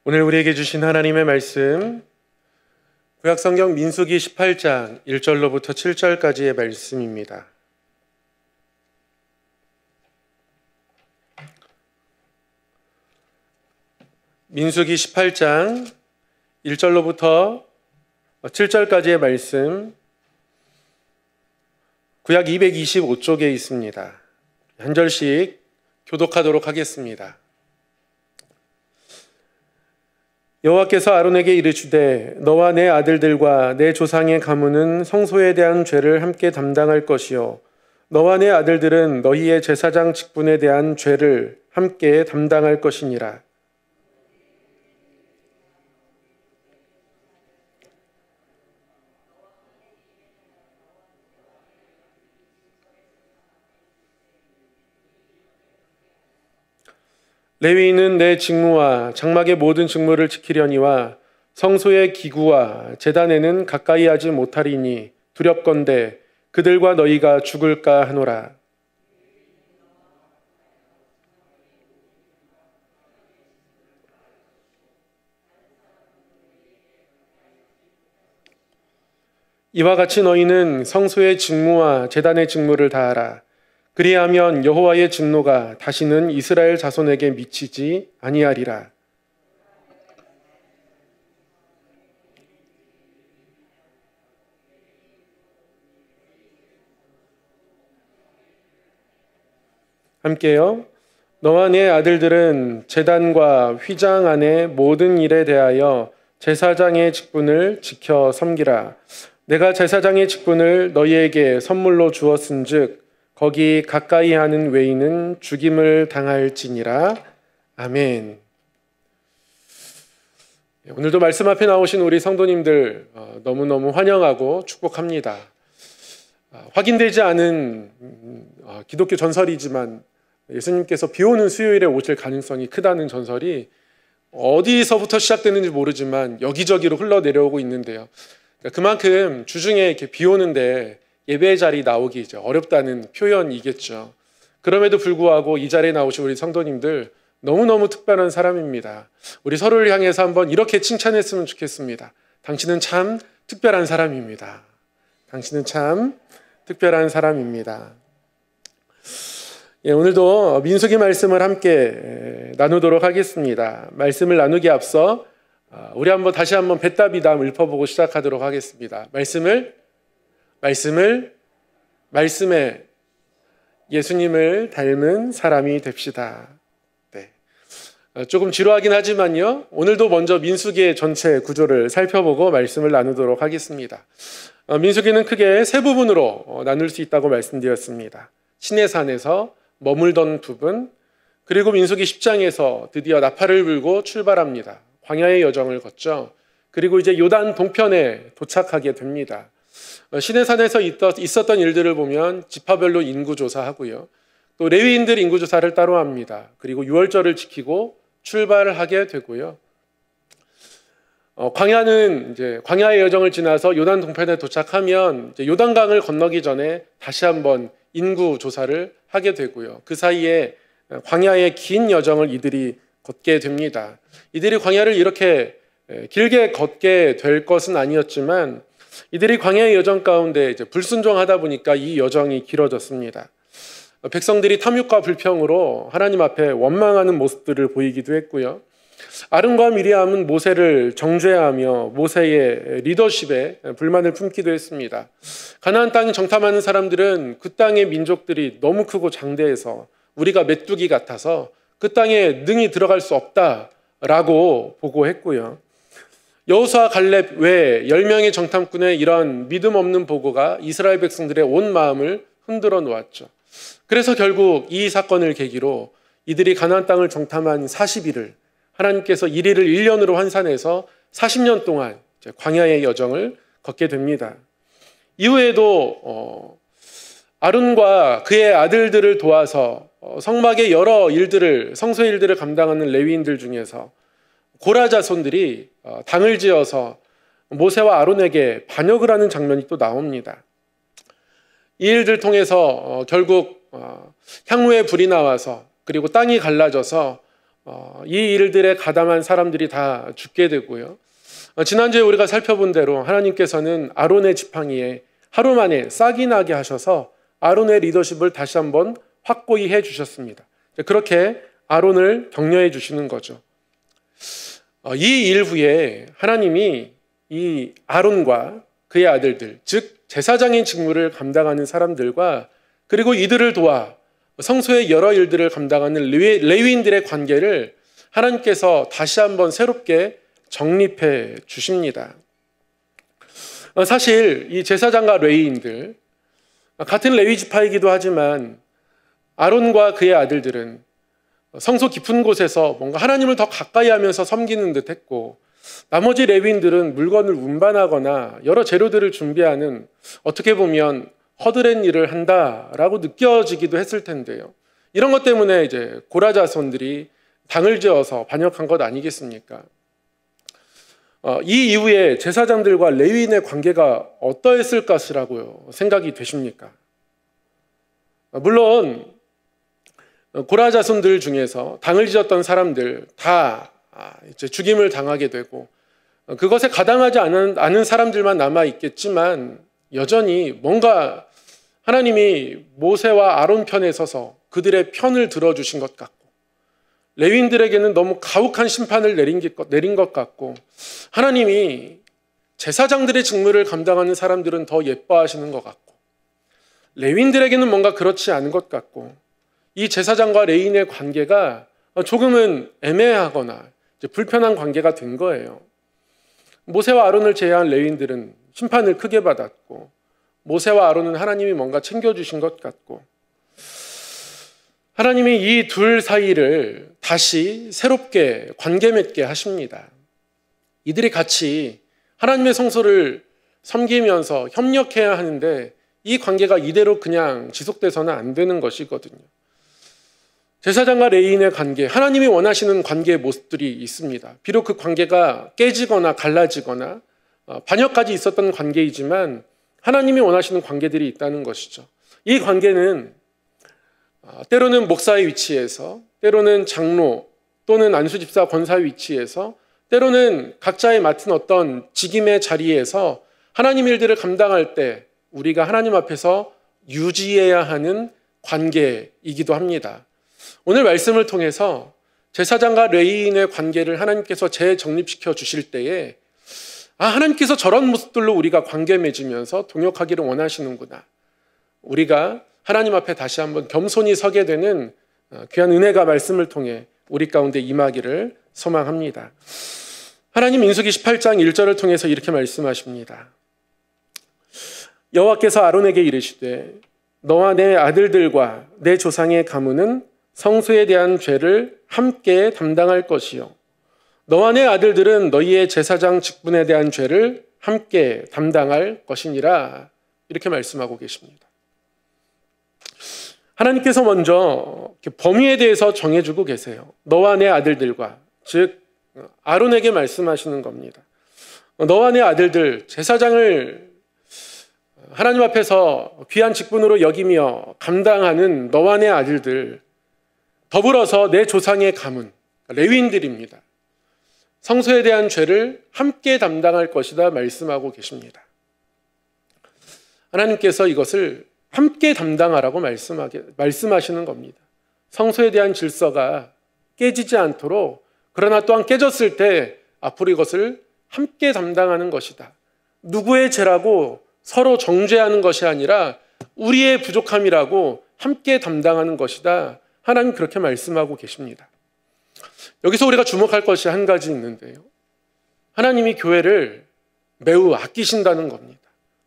오늘 우리에게 주신 하나님의 말씀, 구약성경 민수기 18장 1절로부터 7절까지의 말씀입니다. 민수기 18장 1절로부터 7절까지의 말씀, 구약 225쪽에 있습니다. 한 절씩 교독하도록 하겠습니다. 여호와께서 아론에게 이르시되 너와 내 아들들과 내 조상의 가문은 성소에 대한 죄를 함께 담당할 것이요 너와 내 아들들은 너희의 제사장 직분에 대한 죄를 함께 담당할 것이니라. 레위인은 내 직무와 장막의 모든 직무를 지키려니와 성소의 기구와 제단에는 가까이 하지 못하리니 두렵건대 그들과 너희가 죽을까 하노라. 이와 같이 너희는 성소의 직무와 제단의 직무를 다하라. 그리하면 여호와의 진노가 다시는 이스라엘 자손에게 미치지 아니하리라. 함께요. 너와 네 아들들은 제단과 휘장 안의 모든 일에 대하여 제사장의 직분을 지켜 섬기라. 내가 제사장의 직분을 너희에게 선물로 주었은즉 거기 가까이 하는 외인은 죽임을 당할지니라. 아멘. 오늘도 말씀 앞에 나오신 우리 성도님들 너무너무 환영하고 축복합니다. 확인되지 않은 기독교 전설이지만 예수님께서 비 오는 수요일에 오실 가능성이 크다는 전설이 어디서부터 시작되는지 모르지만 여기저기로 흘러내려오고 있는데요. 그만큼 주중에 이렇게 비 오는데 예배의 자리 나오기 이제 어렵다는 표현이겠죠. 그럼에도 불구하고 이 자리에 나오신 우리 성도님들 너무너무 특별한 사람입니다. 우리 서로를 향해서 한번 이렇게 칭찬했으면 좋겠습니다. 당신은 참 특별한 사람입니다. 당신은 참 특별한 사람입니다. 오늘도 민수기 말씀을 함께 나누도록 하겠습니다. 말씀을 나누기 앞서 우리 다시 한번 벳다비담 읊어보고 시작하도록 하겠습니다. 말씀에 예수님을 닮은 사람이 됩시다. 네. 조금 지루하긴 하지만요. 오늘도 먼저 민수기의 전체 구조를 살펴보고 말씀을 나누도록 하겠습니다. 민수기는 크게 세 부분으로 나눌 수 있다고 말씀드렸습니다. 시내산에서 머물던 부분, 그리고 민수기 10장에서 드디어 나팔을 불고 출발합니다. 광야의 여정을 걷죠. 그리고 이제 요단 동편에 도착하게 됩니다. 시내산에서 있었던 일들을 보면 지파별로 인구조사하고요. 또 레위인들 인구조사를 따로 합니다. 그리고 유월절을 지키고 출발을 하게 되고요. 광야는 이제 광야의 여정을 지나서 요단 동편에 도착하면 이제 요단강을 건너기 전에 다시 한번 인구조사를 하게 되고요. 그 사이에 광야의 긴 여정을 이들이 걷게 됩니다. 이들이 광야를 이렇게 길게 걷게 될 것은 아니었지만 이들이 광야의 여정 가운데 이제 불순종하다 보니까 이 여정이 길어졌습니다. 백성들이 탐욕과 불평으로 하나님 앞에 원망하는 모습들을 보이기도 했고요. 아론과 미리암은 모세를 정죄하며 모세의 리더십에 불만을 품기도 했습니다. 가나안 땅 정탐하는 사람들은 그 땅의 민족들이 너무 크고 장대해서 우리가 메뚜기 같아서 그 땅에 능히 들어갈 수 없다라고 보고했고요. 여호수아 갈렙 외 10명의 정탐꾼의 이런 믿음 없는 보고가 이스라엘 백성들의 온 마음을 흔들어 놓았죠. 그래서 결국 이 사건을 계기로 이들이 가나안 땅을 정탐한 40일을 하나님께서 이리를 1년으로 환산해서 40년 동안 광야의 여정을 걷게 됩니다. 이후에도 아론과 그의 아들들을 도와서 성막의 여러 일들을, 성소의 일들을 감당하는 레위인들 중에서 고라 자손들이 당을 지어서 모세와 아론에게 반역을 하는 장면이 또 나옵니다. 이 일들 통해서 결국 향후에 불이 나와서 그리고 땅이 갈라져서 이 일들에 가담한 사람들이 다 죽게 되고요. 지난주에 우리가 살펴본 대로 하나님께서는 아론의 지팡이에 하루 만에 싹이 나게 하셔서 아론의 리더십을 다시 한번 확고히 해주셨습니다. 그렇게 아론을 격려해 주시는 거죠. 이 일 후에 하나님이 이 아론과 그의 아들들, 즉 제사장인 직무를 감당하는 사람들과 그리고 이들을 도와 성소의 여러 일들을 감당하는 레위인들의 관계를 하나님께서 다시 한번 새롭게 정립해 주십니다. 사실 이 제사장과 레위인들, 같은 레위 지파이기도 하지만 아론과 그의 아들들은 성소 깊은 곳에서 뭔가 하나님을 더 가까이 하면서 섬기는 듯 했고, 나머지 레위인들은 물건을 운반하거나 여러 재료들을 준비하는, 어떻게 보면 허드렛 일을 한다라고 느껴지기도 했을 텐데요. 이런 것 때문에 이제 고라 자손들이 당을 지어서 반역한 것 아니겠습니까? 이 이후에 제사장들과 레위인의 관계가 어떠했을 것이라고 생각이 되십니까? 물론 고라 자손들 중에서 당을 지었던 사람들 다 이제 죽임을 당하게 되고, 그것에 가담하지 않은 사람들만 남아 있겠지만, 여전히 뭔가 하나님이 모세와 아론 편에 서서 그들의 편을 들어주신 것 같고, 레위인들에게는 너무 가혹한 심판을 내린 것 같고, 하나님이 제사장들의 직무를 감당하는 사람들은 더 예뻐하시는 것 같고, 레위인들에게는 뭔가 그렇지 않은 것 같고, 이 제사장과 레위인의 관계가 조금은 애매하거나 불편한 관계가 된 거예요. 모세와 아론을 제외한 레위인들은 심판을 크게 받았고, 모세와 아론은 하나님이 뭔가 챙겨주신 것 같고, 하나님이 이 둘 사이를 다시 새롭게 관계 맺게 하십니다. 이들이 같이 하나님의 성소를 섬기면서 협력해야 하는데, 이 관계가 이대로 그냥 지속돼서는 안 되는 것이거든요. 제사장과 레위인의 관계, 하나님이 원하시는 관계의 모습들이 있습니다. 비록 그 관계가 깨지거나 갈라지거나 반역까지 있었던 관계이지만 하나님이 원하시는 관계들이 있다는 것이죠. 이 관계는 때로는 목사의 위치에서, 때로는 장로 또는 안수집사 권사의 위치에서, 때로는 각자의 맡은 어떤 직임의 자리에서 하나님 일들을 감당할 때 우리가 하나님 앞에서 유지해야 하는 관계이기도 합니다. 오늘 말씀을 통해서 제사장과 레위인의 관계를 하나님께서 재정립시켜 주실 때에, 하나님께서 저런 모습들로 우리가 관계 맺으면서 동역하기를 원하시는구나, 우리가 하나님 앞에 다시 한번 겸손히 서게 되는 귀한 은혜가 말씀을 통해 우리 가운데 임하기를 소망합니다. 하나님 민수기 18장 1절을 통해서 이렇게 말씀하십니다. 여호와께서 아론에게 이르시되 너와 내 아들들과 내 조상의 가문은 성소에 대한 죄를 함께 담당할 것이요, 너와 내 아들들은 너희의 제사장 직분에 대한 죄를 함께 담당할 것이니라. 이렇게 말씀하고 계십니다. 하나님께서 먼저 범위에 대해서 정해주고 계세요. 너와 내 아들들과, 즉 아론에게 말씀하시는 겁니다. 너와 내 아들들, 제사장을 하나님 앞에서 귀한 직분으로 여기며 감당하는 너와 내 아들들, 더불어서 내 조상의 가문, 레위인들입니다. 성소에 대한 죄를 함께 담당할 것이다 말씀하고 계십니다. 하나님께서 이것을 함께 담당하라고 말씀하시는 겁니다. 성소에 대한 질서가 깨지지 않도록, 그러나 또한 깨졌을 때 앞으로 이것을 함께 담당하는 것이다. 누구의 죄라고 서로 정죄하는 것이 아니라 우리의 부족함이라고 함께 담당하는 것이다. 하나님 그렇게 말씀하고 계십니다. 여기서 우리가 주목할 것이 한 가지 있는데요. 하나님이 교회를 매우 아끼신다는 겁니다.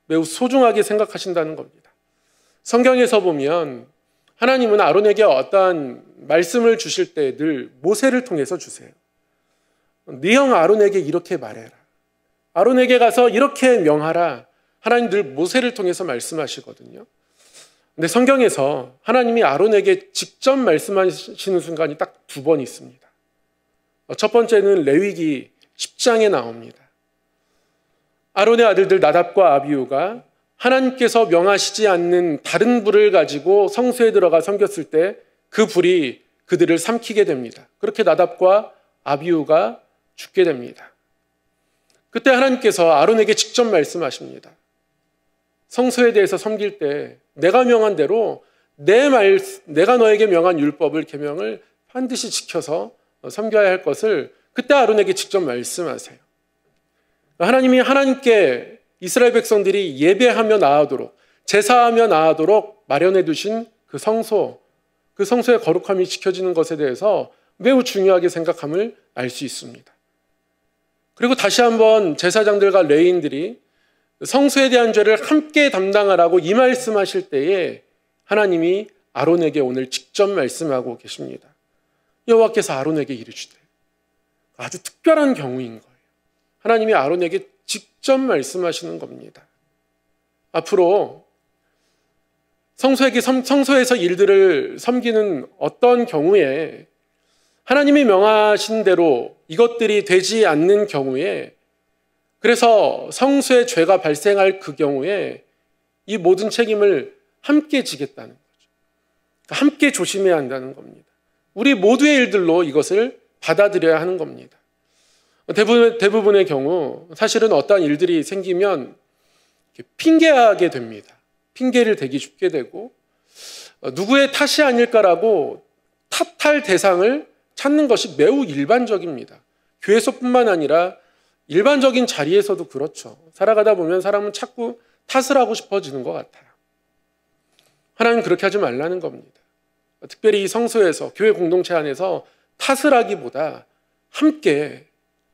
매우 소중하게 생각하신다는 겁니다. 성경에서 보면 하나님은 아론에게 어떠한 말씀을 주실 때 늘 모세를 통해서 주세요. 네 형 아론에게 이렇게 말해라, 아론에게 가서 이렇게 명하라. 하나님 늘 모세를 통해서 말씀하시거든요. 근데 성경에서 하나님이 아론에게 직접 말씀하시는 순간이 딱 두 번 있습니다. 첫 번째는 레위기 10장에 나옵니다. 아론의 아들들 나답과 아비후가 하나님께서 명하시지 않는 다른 불을 가지고 성소에 들어가 섬겼을 때 그 불이 그들을 삼키게 됩니다. 그렇게 나답과 아비후가 죽게 됩니다. 그때 하나님께서 아론에게 직접 말씀하십니다. 성소에 대해서 섬길 때 내가 명한 대로 내가 너에게 명한 율법을 계명을 반드시 지켜서 섬겨야 할 것을 그때 아론에게 직접 말씀하세요. 하나님이 하나님께 이스라엘 백성들이 예배하며 나아도록 제사하며 나아도록 마련해 두신 그 성소의 거룩함이 지켜지는 것에 대해서 매우 중요하게 생각함을 알 수 있습니다. 그리고 다시 한번 제사장들과 레위인들이 성소에 대한 죄를 함께 담당하라고 이 말씀하실 때에 하나님이 아론에게 오늘 직접 말씀하고 계십니다. 여호와께서 아론에게 이르시되, 아주 특별한 경우인 거예요. 하나님이 아론에게 직접 말씀하시는 겁니다. 앞으로 성소에서 일들을 섬기는 어떤 경우에 하나님이 명하신 대로 이것들이 되지 않는 경우에, 그래서 성소에 죄가 발생할 그 경우에 이 모든 책임을 함께 지겠다는 거죠. 함께 조심해야 한다는 겁니다. 우리 모두의 일들로 이것을 받아들여야 하는 겁니다. 대부분의 경우 사실은 어떠한 일들이 생기면 핑계하게 됩니다. 핑계를 대기 쉽게 되고 누구의 탓이 아닐까라고 탓할 대상을 찾는 것이 매우 일반적입니다. 교회에서뿐만 아니라 일반적인 자리에서도 그렇죠. 살아가다 보면 사람은 자꾸 탓을 하고 싶어지는 것 같아요. 하나님은 그렇게 하지 말라는 겁니다. 특별히 이 성소에서, 교회 공동체 안에서 탓을 하기보다 함께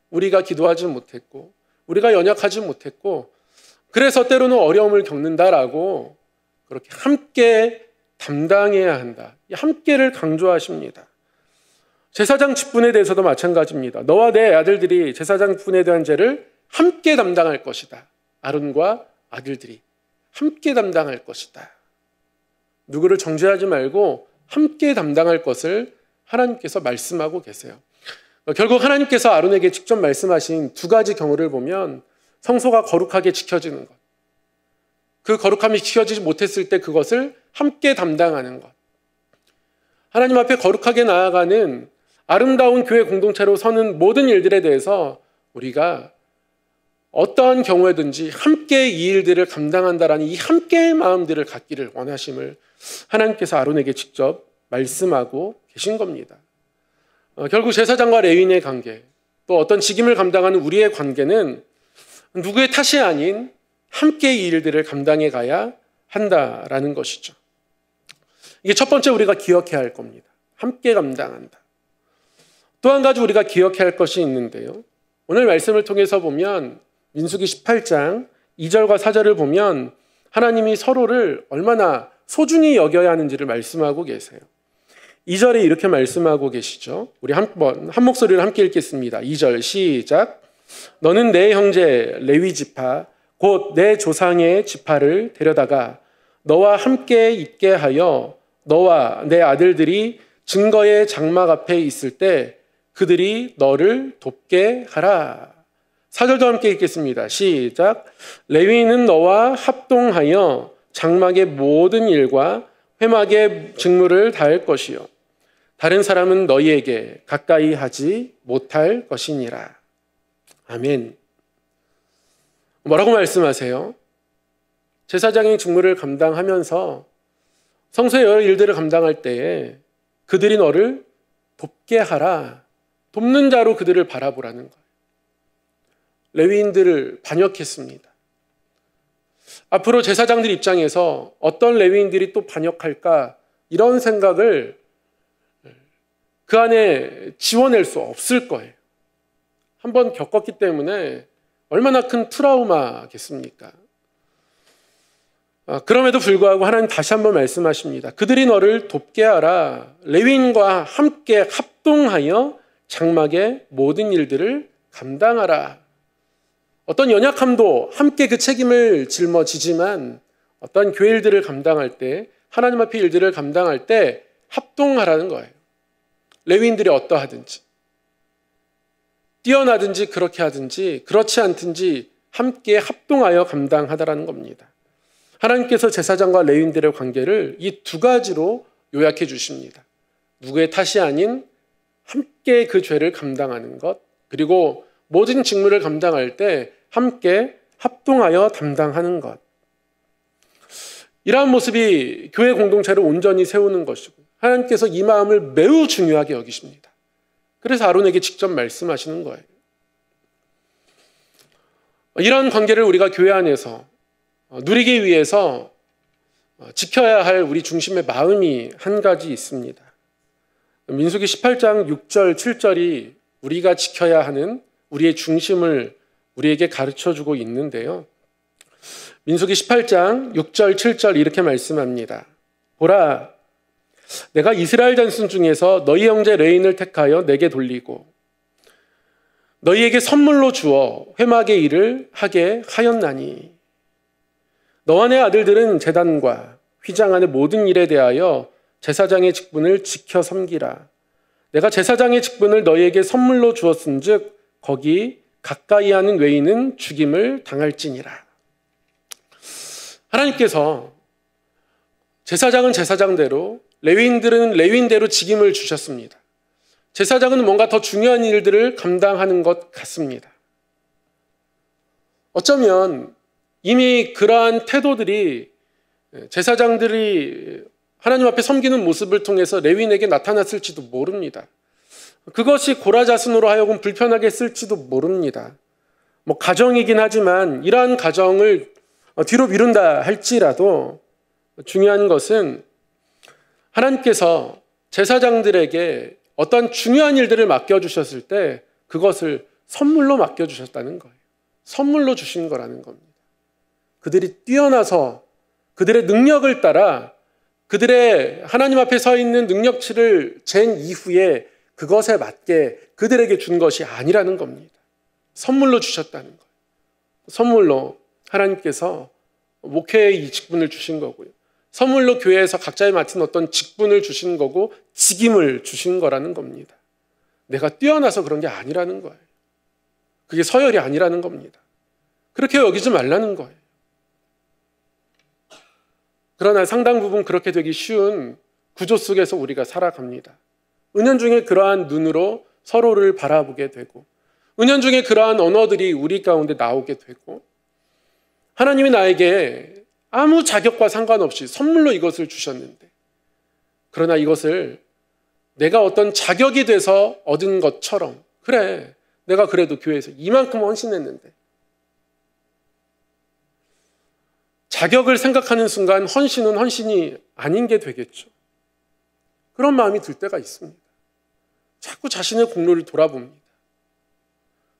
우리가 기도하지 못했고 우리가 연약하지 못했고 그래서 때로는 어려움을 겪는다라고 그렇게 함께 담당해야 한다. 이 함께를 강조하십니다. 제사장 직분에 대해서도 마찬가지입니다. 너와 내 아들들이 제사장 직분에 대한 죄를 함께 담당할 것이다. 아론과 아들들이 함께 담당할 것이다. 누구를 정죄하지 말고 함께 담당할 것을 하나님께서 말씀하고 계세요. 결국 하나님께서 아론에게 직접 말씀하신 두 가지 경우를 보면 성소가 거룩하게 지켜지는 것, 그 거룩함이 지켜지지 못했을 때 그것을 함께 담당하는 것, 하나님 앞에 거룩하게 나아가는 아름다운 교회 공동체로 서는 모든 일들에 대해서 우리가 어떠한 경우에든지 함께 이 일들을 감당한다라는 이 함께의 마음들을 갖기를 원하심을 하나님께서 아론에게 직접 말씀하고 계신 겁니다. 결국 제사장과 레위인의 관계, 또 어떤 직임을 감당하는 우리의 관계는 누구의 탓이 아닌 함께 이 일들을 감당해 가야 한다라는 것이죠. 이게 첫 번째 우리가 기억해야 할 겁니다. 함께 감당한다. 또 한 가지 우리가 기억해야 할 것이 있는데요. 오늘 말씀을 통해서 보면 민수기 18장 2절과 4절을 보면 하나님이 서로를 얼마나 소중히 여겨야 하는지를 말씀하고 계세요. 2절에 이렇게 말씀하고 계시죠. 우리 한 목소리를 함께 읽겠습니다. 2절 시작. 너는 내 형제 레위 지파 곧 내 조상의 지파를 데려다가 너와 함께 있게 하여 너와 내 아들들이 증거의 장막 앞에 있을 때 그들이 너를 돕게 하라. 4절도 함께 읽겠습니다. 시작. 레위인은 너와 합동하여 장막의 모든 일과 회막의 직무를 다할 것이요 다른 사람은 너희에게 가까이 하지 못할 것이니라. 아멘. 뭐라고 말씀하세요? 제사장의 직무를 감당하면서 성소의 여러 일들을 감당할 때에 그들이 너를 돕게 하라. 돕는 자로 그들을 바라보라는 거예요. 레위인들을 반역했습니다. 앞으로 제사장들 입장에서 어떤 레위인들이 또 반역할까 이런 생각을 그 안에 지워낼 수 없을 거예요. 한번 겪었기 때문에 얼마나 큰 트라우마겠습니까? 그럼에도 불구하고 하나님 다시 한번 말씀하십니다. 그들이 너를 돕게 하라. 레위인과 함께 합동하여 장막의 모든 일들을 감당하라. 어떤 연약함도 함께 그 책임을 짊어지지만 어떤 교회 일들을 감당할 때 하나님 앞의 일들을 감당할 때 합동하라는 거예요. 레위인들이 어떠하든지 뛰어나든지 그렇게 하든지 그렇지 않든지 함께 합동하여 감당하다라는 겁니다. 하나님께서 제사장과 레위인들의 관계를 이 두 가지로 요약해 주십니다. 누구의 탓이 아닌 함께 그 죄를 감당하는 것, 그리고 모든 직무를 감당할 때 함께 합동하여 담당하는 것. 이러한 모습이 교회 공동체를 온전히 세우는 것이고 하나님께서 이 마음을 매우 중요하게 여기십니다. 그래서 아론에게 직접 말씀하시는 거예요. 이런 관계를 우리가 교회 안에서 누리기 위해서 지켜야 할 우리 중심의 마음이 한 가지 있습니다. 민수기 18장 6절, 7절이 우리가 지켜야 하는 우리의 중심을 우리에게 가르쳐주고 있는데요. 민수기 18장 6절, 7절 이렇게 말씀합니다. 보라, 내가 이스라엘 잔손 중에서 너희 형제 레인을 택하여 내게 돌리고 너희에게 선물로 주어 회막의 일을 하게 하였나니 너와 내 아들들은 제단과 휘장 안의 모든 일에 대하여 제사장의 직분을 지켜 섬기라. 내가 제사장의 직분을 너희에게 선물로 주었은즉 거기 가까이 하는 외인은 죽임을 당할지니라. 하나님께서 제사장은 제사장대로, 레위인들은 레위인대로 직임을 주셨습니다. 제사장은 뭔가 더 중요한 일들을 감당하는 것 같습니다. 어쩌면 이미 그러한 태도들이 제사장들이 하나님 앞에 섬기는 모습을 통해서 레위인에게 나타났을지도 모릅니다. 그것이 고라자손으로 하여금 불편하게 했을지도 모릅니다. 가정이긴 하지만 이러한 가정을 뒤로 미룬다 할지라도 중요한 것은 하나님께서 제사장들에게 어떤 중요한 일들을 맡겨주셨을 때 그것을 선물로 맡겨주셨다는 거예요. 선물로 주신 거라는 겁니다. 그들이 뛰어나서 그들의 능력을 따라 그들의 하나님 앞에 서 있는 능력치를 잰 이후에 그것에 맞게 그들에게 준 것이 아니라는 겁니다. 선물로 주셨다는 거예요. 선물로 하나님께서 목회의 이 직분을 주신 거고요. 선물로 교회에서 각자에 맡은 어떤 직분을 주신 거고 직임을 주신 거라는 겁니다. 내가 뛰어나서 그런 게 아니라는 거예요. 그게 서열이 아니라는 겁니다. 그렇게 여기지 말라는 거예요. 그러나 상당 부분 그렇게 되기 쉬운 구조 속에서 우리가 살아갑니다. 은연중에 그러한 눈으로 서로를 바라보게 되고 은연중에 그러한 언어들이 우리 가운데 나오게 되고 하나님이 나에게 아무 자격과 상관없이 선물로 이것을 주셨는데 그러나 이것을 내가 어떤 자격이 돼서 얻은 것처럼 그래 내가 그래도 교회에서 이만큼 헌신했는데 자격을 생각하는 순간 헌신은 헌신이 아닌 게 되겠죠. 그런 마음이 들 때가 있습니다. 자꾸 자신의 공로를 돌아봅니다.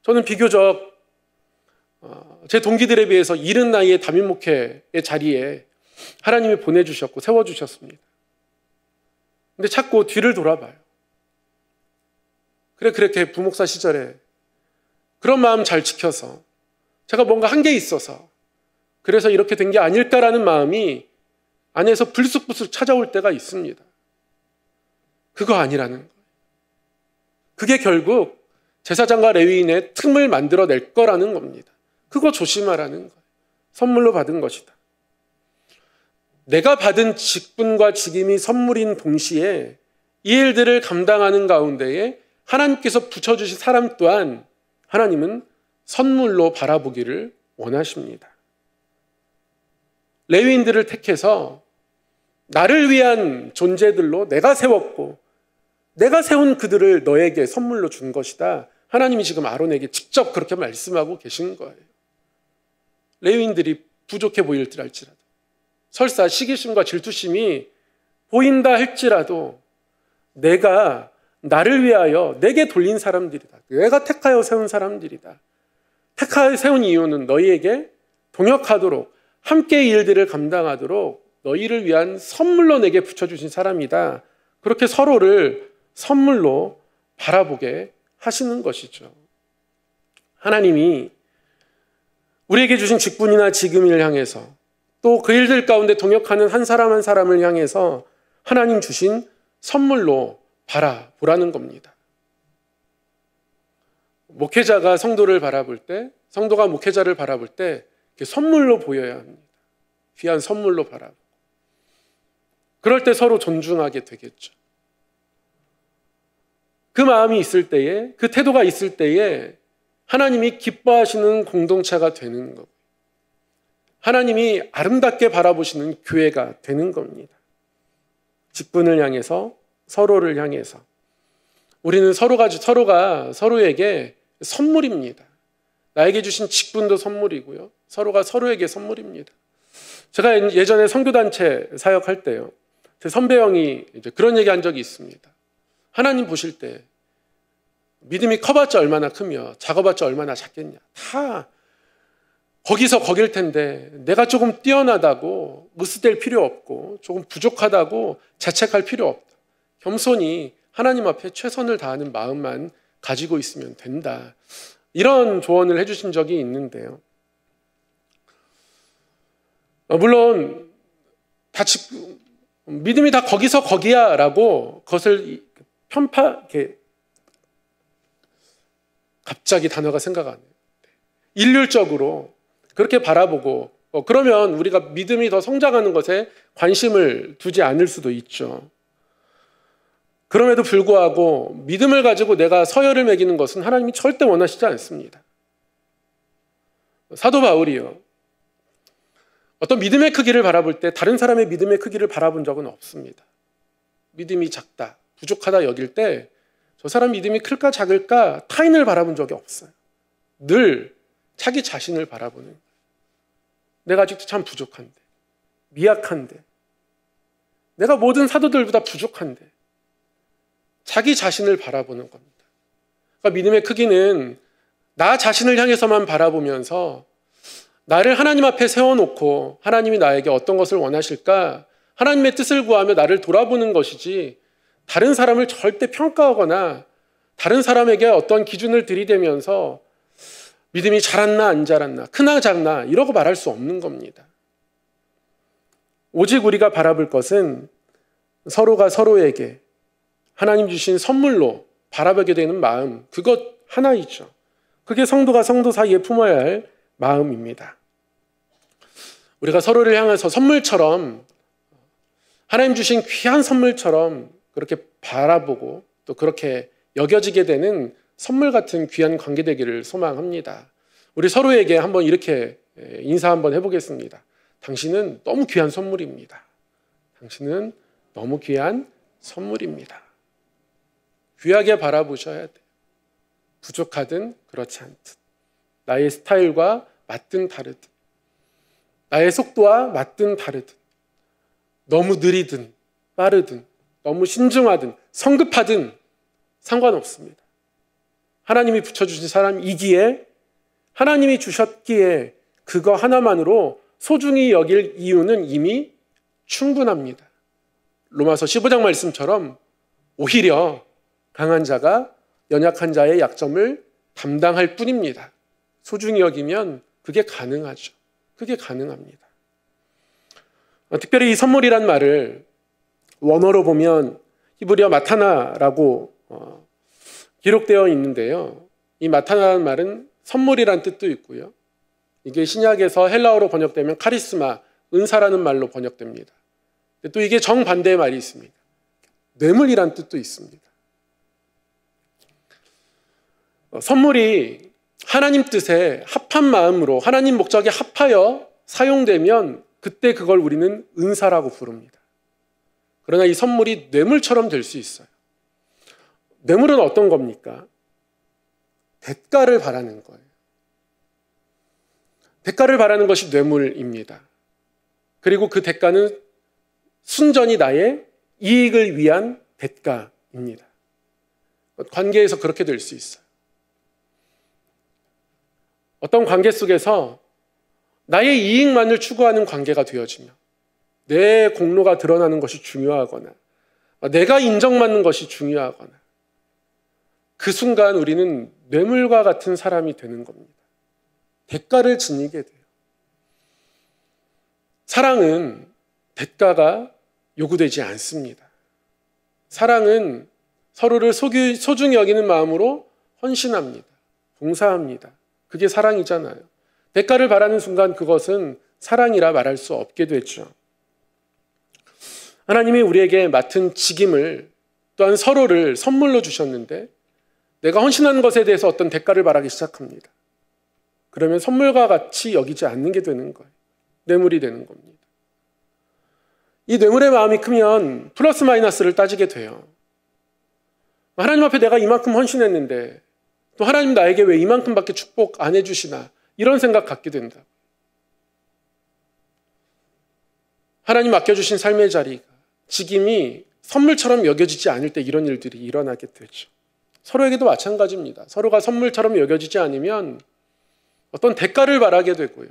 저는 비교적 제 동기들에 비해서 이른 나이에 담임 목회의 자리에 하나님이 보내주셨고 세워주셨습니다. 근데 자꾸 뒤를 돌아봐요. 그렇게 부목사 시절에 그런 마음 잘 지켜서 제가 뭔가 한 게 있어서 그래서 이렇게 된 게 아닐까라는 마음이 안에서 불쑥불쑥 찾아올 때가 있습니다. 그거 아니라는 거예요. 그게 결국 제사장과 레위인의 틈을 만들어낼 거라는 겁니다. 그거 조심하라는 거예요. 선물로 받은 것이다. 내가 받은 직분과 직임이 선물인 동시에 이 일들을 감당하는 가운데에 하나님께서 붙여주신 사람 또한 하나님은 선물로 바라보기를 원하십니다. 레위인들을 택해서 나를 위한 존재들로 내가 세웠고 내가 세운 그들을 너에게 선물로 준 것이다. 하나님이 지금 아론에게 직접 그렇게 말씀하고 계신 거예요. 레위인들이 부족해 보일 줄 알지라도 설사 시기심과 질투심이 보인다 할지라도 내가 나를 위하여 내게 돌린 사람들이다. 내가 택하여 세운 사람들이다. 택하여 세운 이유는 너희에게 동역하도록 함께 일들을 감당하도록 너희를 위한 선물로 내게 붙여주신 사람이다. 그렇게 서로를 선물로 바라보게 하시는 것이죠. 하나님이 우리에게 주신 직분이나 직임을 향해서 또 그 일들 가운데 동역하는 한 사람 한 사람을 향해서 하나님 주신 선물로 바라보라는 겁니다. 목회자가 성도를 바라볼 때, 성도가 목회자를 바라볼 때 선물로 보여야 합니다. 귀한 선물로 바라보고. 그럴 때 서로 존중하게 되겠죠. 그 마음이 있을 때에, 그 태도가 있을 때에 하나님이 기뻐하시는 공동체가 되는 것. 하나님이 아름답게 바라보시는 교회가 되는 겁니다. 직분을 향해서, 서로를 향해서. 우리는 서로가 서로에게 선물입니다. 나에게 주신 직분도 선물이고요. 서로가 서로에게 선물입니다. 제가 예전에 선교단체 사역할 때요, 제 선배 형이 이제 그런 얘기 한 적이 있습니다. 하나님 보실 때 믿음이 커봤자 얼마나 크며 작아봤자 얼마나 작겠냐. 다 거기서 거길 텐데 내가 조금 뛰어나다고 으스댈 필요 없고 조금 부족하다고 자책할 필요 없다. 겸손히 하나님 앞에 최선을 다하는 마음만 가지고 있으면 된다. 이런 조언을 해주신 적이 있는데요. 물론 믿음이 다 거기서 거기야 라고 그것을 이렇게 갑자기 단어가 생각 안 해요. 일률적으로 그렇게 바라보고 그러면 우리가 믿음이 더 성장하는 것에 관심을 두지 않을 수도 있죠. 그럼에도 불구하고 믿음을 가지고 내가 서열을 매기는 것은 하나님이 절대 원하시지 않습니다. 사도 바울이요, 어떤 믿음의 크기를 바라볼 때 다른 사람의 믿음의 크기를 바라본 적은 없습니다. 믿음이 작다, 부족하다 여길 때 저 사람 믿음이 클까 작을까 타인을 바라본 적이 없어요. 늘 자기 자신을 바라보는 거예요. 내가 아직도 참 부족한데, 미약한데, 내가 모든 사도들보다 부족한데 자기 자신을 바라보는 겁니다. 그러니까 믿음의 크기는 나 자신을 향해서만 바라보면서 나를 하나님 앞에 세워놓고 하나님이 나에게 어떤 것을 원하실까 하나님의 뜻을 구하며 나를 돌아보는 것이지, 다른 사람을 절대 평가하거나 다른 사람에게 어떤 기준을 들이대면서 믿음이 자랐나 안 자랐나, 크나 작나 이러고 말할 수 없는 겁니다. 오직 우리가 바라볼 것은 서로가 서로에게 하나님 주신 선물로 바라보게 되는 마음, 그것 하나이죠. 그게 성도가 성도 사이에 품어야 할 마음입니다. 우리가 서로를 향해서 선물처럼, 하나님 주신 귀한 선물처럼 그렇게 바라보고 또 그렇게 여겨지게 되는 선물 같은 귀한 관계 되기를 소망합니다. 우리 서로에게 한번 이렇게 인사 한번 해보겠습니다. 당신은 너무 귀한 선물입니다. 당신은 너무 귀한 선물입니다. 귀하게 바라보셔야 돼요. 부족하든 그렇지 않든, 나의 스타일과 맞든 다르든, 나의 속도와 맞든 다르든, 너무 느리든 빠르든, 너무 신중하든 성급하든 상관없습니다. 하나님이 붙여주신 사람이기에, 하나님이 주셨기에 그거 하나만으로 소중히 여길 이유는 이미 충분합니다. 로마서 15장 말씀처럼 오히려 강한 자가 연약한 자의 약점을 담당할 뿐입니다. 소중히 여기면 그게 가능하죠. 그게 가능합니다. 특별히 이 선물이란 말을 원어로 보면 히브리어 마타나라고 기록되어 있는데요. 이 마타나라는 말은 선물이란 뜻도 있고요. 이게 신약에서 헬라어로 번역되면 카리스마, 은사라는 말로 번역됩니다. 또 이게 정반대의 말이 있습니다. 뇌물이란 뜻도 있습니다. 선물이 하나님 뜻에 합한 마음으로 하나님 목적에 합하여 사용되면 그때 그걸 우리는 은사라고 부릅니다. 그러나 이 선물이 뇌물처럼 될 수 있어요. 뇌물은 어떤 겁니까? 대가를 바라는 거예요. 대가를 바라는 것이 뇌물입니다. 그리고 그 대가는 순전히 나의 이익을 위한 대가입니다. 관계에서 그렇게 될 수 있어요. 어떤 관계 속에서 나의 이익만을 추구하는 관계가 되어지며 내 공로가 드러나는 것이 중요하거나 내가 인정받는 것이 중요하거나, 그 순간 우리는 뇌물과 같은 사람이 되는 겁니다. 대가를 지니게 돼요. 사랑은 대가가 요구되지 않습니다. 사랑은 서로를 소중히 여기는 마음으로 헌신합니다. 봉사합니다. 그게 사랑이잖아요. 대가를 바라는 순간 그것은 사랑이라 말할 수 없게 되죠. 하나님이 우리에게 맡은 직임을 또한 서로를 선물로 주셨는데 내가 헌신한 것에 대해서 어떤 대가를 바라기 시작합니다. 그러면 선물과 같이 여기지 않는 게 되는 거예요. 뇌물이 되는 겁니다. 이 뇌물의 마음이 크면 플러스 마이너스를 따지게 돼요. 하나님 앞에 내가 이만큼 헌신했는데 또 하나님 나에게 왜 이만큼밖에 축복 안 해주시나, 이런 생각 갖게 된다. 하나님 맡겨주신 삶의 자리가 직임이 선물처럼 여겨지지 않을 때 이런 일들이 일어나게 되죠. 서로에게도 마찬가지입니다. 서로가 선물처럼 여겨지지 않으면 어떤 대가를 바라게 되고요.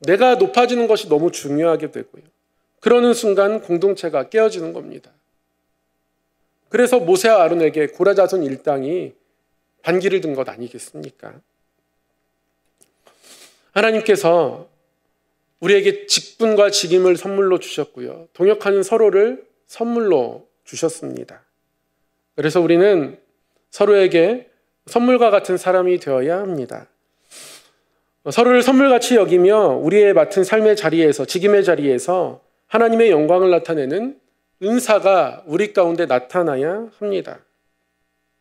내가 높아지는 것이 너무 중요하게 되고요. 그러는 순간 공동체가 깨어지는 겁니다. 그래서 모세와 아론에게 고라 자손 일당이 반기를 든 것 아니겠습니까? 하나님께서 우리에게 직분과 직임을 선물로 주셨고요. 동역하는 서로를 선물로 주셨습니다. 그래서 우리는 서로에게 선물과 같은 사람이 되어야 합니다. 서로를 선물같이 여기며 우리의 맡은 삶의 자리에서, 직임의 자리에서 하나님의 영광을 나타내는 은사가 우리 가운데 나타나야 합니다.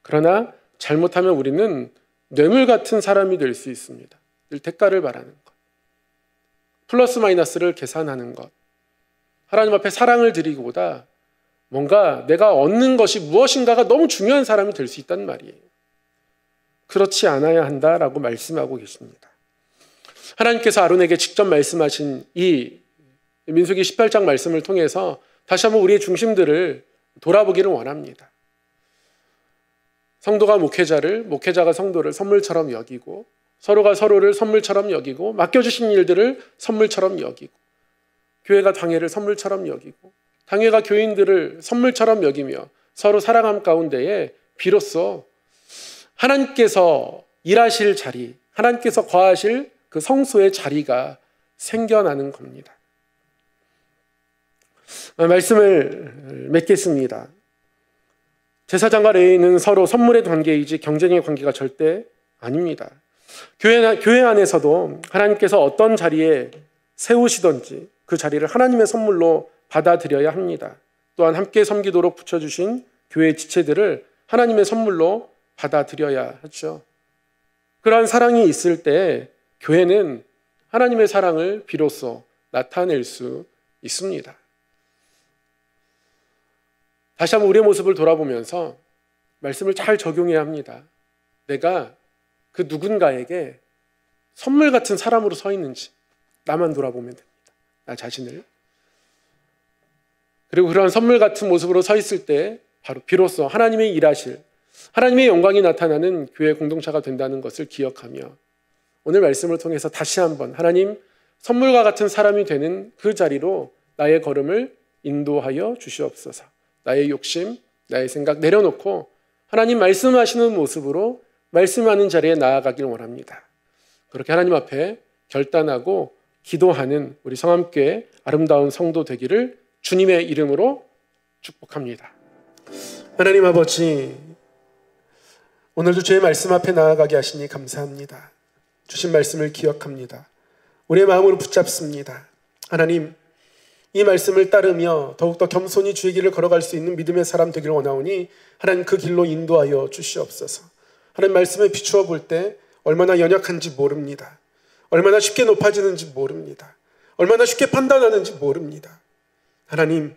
그러나 잘못하면 우리는 뇌물 같은 사람이 될 수 있습니다. 늘 대가를 바라는 것, 플러스 마이너스를 계산하는 것, 하나님 앞에 사랑을 드리기보다 뭔가 내가 얻는 것이 무엇인가가 너무 중요한 사람이 될 수 있단 말이에요. 그렇지 않아야 한다라고 말씀하고 계십니다. 하나님께서 아론에게 직접 말씀하신 이 민수기 18장 말씀을 통해서 다시 한번 우리의 중심들을 돌아보기를 원합니다. 성도가 목회자를, 목회자가 성도를 선물처럼 여기고, 서로가 서로를 선물처럼 여기고, 맡겨주신 일들을 선물처럼 여기고, 교회가 당회를 선물처럼 여기고, 당회가 교인들을 선물처럼 여기며 서로 사랑함 가운데에 비로소 하나님께서 일하실 자리, 하나님께서 거하실 그 성소의 자리가 생겨나는 겁니다. 말씀을 맺겠습니다. 제사장과 레위인은 서로 선물의 관계이지 경쟁의 관계가 절대 아닙니다. 교회 안에서도 하나님께서 어떤 자리에 세우시든지 그 자리를 하나님의 선물로 받아들여야 합니다. 또한 함께 섬기도록 붙여주신 교회의 지체들을 하나님의 선물로 받아들여야 하죠. 그러한 사랑이 있을 때 교회는 하나님의 사랑을 비로소 나타낼 수 있습니다. 다시 한번 우리의 모습을 돌아보면서 말씀을 잘 적용해야 합니다. 내가 그 누군가에게 선물 같은 사람으로 서 있는지 나만 돌아보면 됩니다. 나 자신을. 그리고 그런 선물 같은 모습으로 서 있을 때 바로 비로소 하나님의 일하실, 하나님의 영광이 나타나는 교회 공동체가 된다는 것을 기억하며 오늘 말씀을 통해서 다시 한번 하나님 선물과 같은 사람이 되는 그 자리로 나의 걸음을 인도하여 주시옵소서. 나의 욕심, 나의 생각 내려놓고 하나님 말씀하시는 모습으로 말씀하는 자리에 나아가길 원합니다. 그렇게 하나님 앞에 결단하고 기도하는 우리 성함교회 아름다운 성도 되기를 주님의 이름으로 축복합니다. 하나님 아버지, 오늘도 주의 말씀 앞에 나아가게 하시니 감사합니다. 주신 말씀을 기억합니다. 우리의 마음으로 붙잡습니다. 하나님, 이 말씀을 따르며 더욱더 겸손히 주의 길을 걸어갈 수 있는 믿음의 사람 되기를 원하오니 하나님 그 길로 인도하여 주시옵소서. 하나님 말씀에 비추어 볼 때 얼마나 연약한지 모릅니다. 얼마나 쉽게 높아지는지 모릅니다. 얼마나 쉽게 판단하는지 모릅니다. 하나님,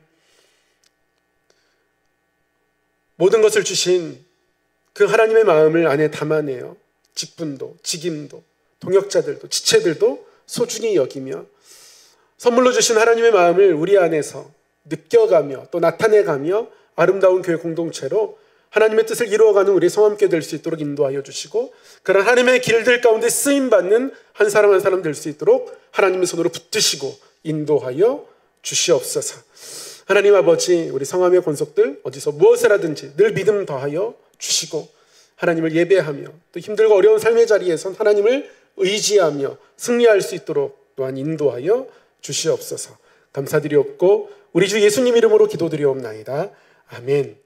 모든 것을 주신 그 하나님의 마음을 안에 담아내어 직분도, 직임도, 동역자들도, 지체들도 소중히 여기며 선물로 주신 하나님의 마음을 우리 안에서 느껴가며 또 나타내가며 아름다운 교회 공동체로 하나님의 뜻을 이루어가는 우리 성함교회 될 수 있도록 인도하여 주시고 그런 하나님의 길들 가운데 쓰임받는 한 사람 한 사람 될 수 있도록 하나님의 손으로 붙드시고 인도하여 주시옵소서. 하나님 아버지, 우리 성함의 권속들 어디서 무엇을 하든지 늘 믿음 더하여 주시고 하나님을 예배하며 또 힘들고 어려운 삶의 자리에선 하나님을 의지하며 승리할 수 있도록 또한 인도하여 주시옵소서. 감사드리옵고 우리 주 예수님 이름으로 기도드리옵나이다. 아멘.